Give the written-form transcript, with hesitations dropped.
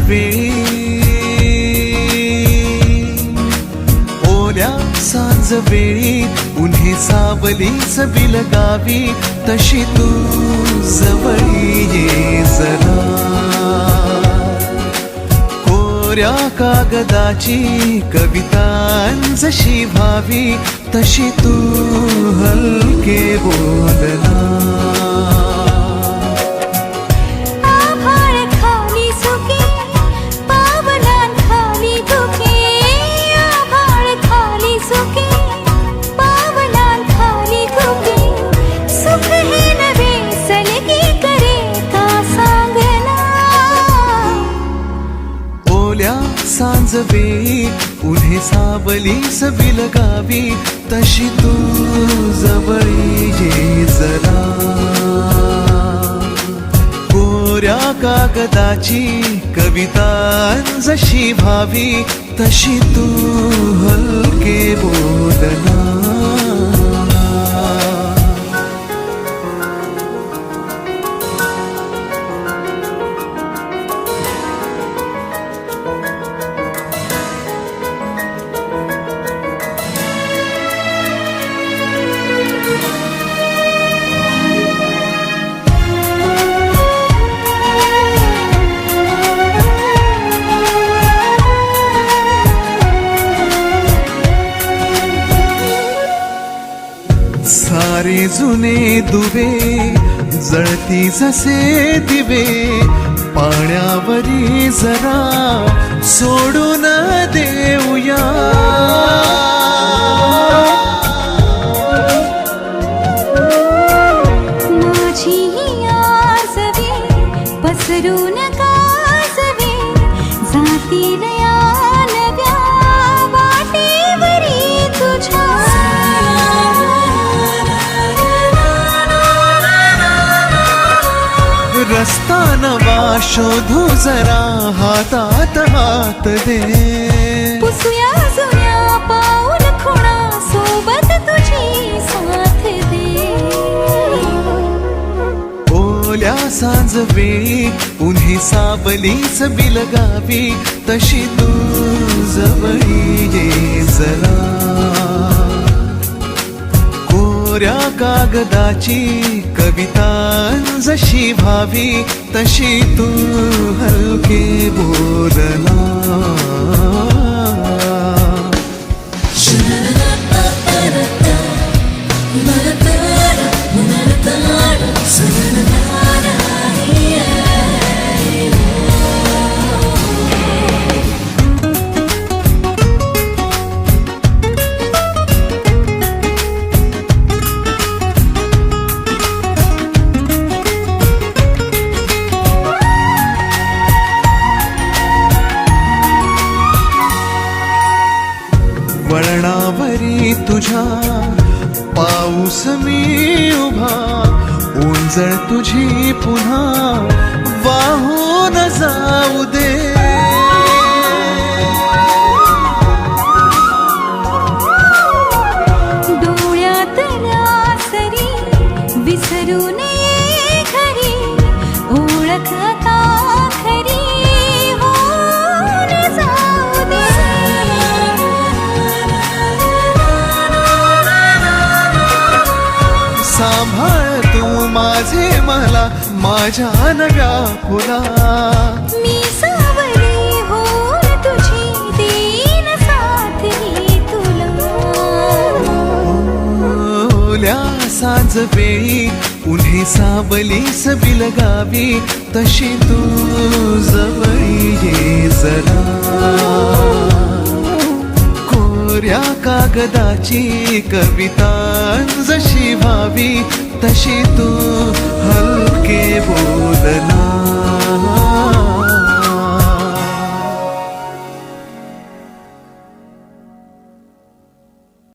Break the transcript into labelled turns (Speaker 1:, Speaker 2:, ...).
Speaker 1: वेळी, ओल्या सांज वेळी उन्हे सावलीच बिलगावी, तशी तू जवळी ये जरा. कोऱ्या कागदाची कविता जशी व्हावी, तशी तू हलके बोलना. सांज वेळी उन्हे सावलीच बिलगावी, तशी तू जवळी ये जरा. कोऱ्या कागदाची कविता जशी व्हावी, तशी तू हलके बोलना. सारे जुने दुवे जळती जसे दिवे, पाण्यावरी जरा सोडून देऊया.
Speaker 2: माझी आसवे पसरून कासवे, जातील या नव्या वाटेवरी तुझ्या.
Speaker 1: रस्ता नवा शोधू जरा, हातात हात दे.
Speaker 2: पुसूया जुन्या पाऊल खुणा, सोबत तुझी साथ दे.
Speaker 1: ओल्या सांज वेळी उन्हे सावलीच बिलगावी, तशी तू जवळी ये जरा. कोऱ्या कागदाची कविता जशी व्हावी, तशी तू हलके बोलना. वळणावरी तुझ्या पाऊस मी उभा, ओंजळ तुझी पुन्हा वाहून जाऊ दे.
Speaker 2: डोळ्यातल्या सरी विसरू नये घरी, ओळख का खरी होऊन जाऊ दे.
Speaker 1: सांभाळ तू माझे मला माझ्या नव्या फुला.
Speaker 2: मी सावली होऊन तुझी देईन साथ ही तुला.
Speaker 1: ओल्या सांज वेळी उन्हे सावलीच बिलगावी, तशी तू जवळी ये जरा. कोऱ्या कागदाची कविता जशी व्हावी, तशी तू हलके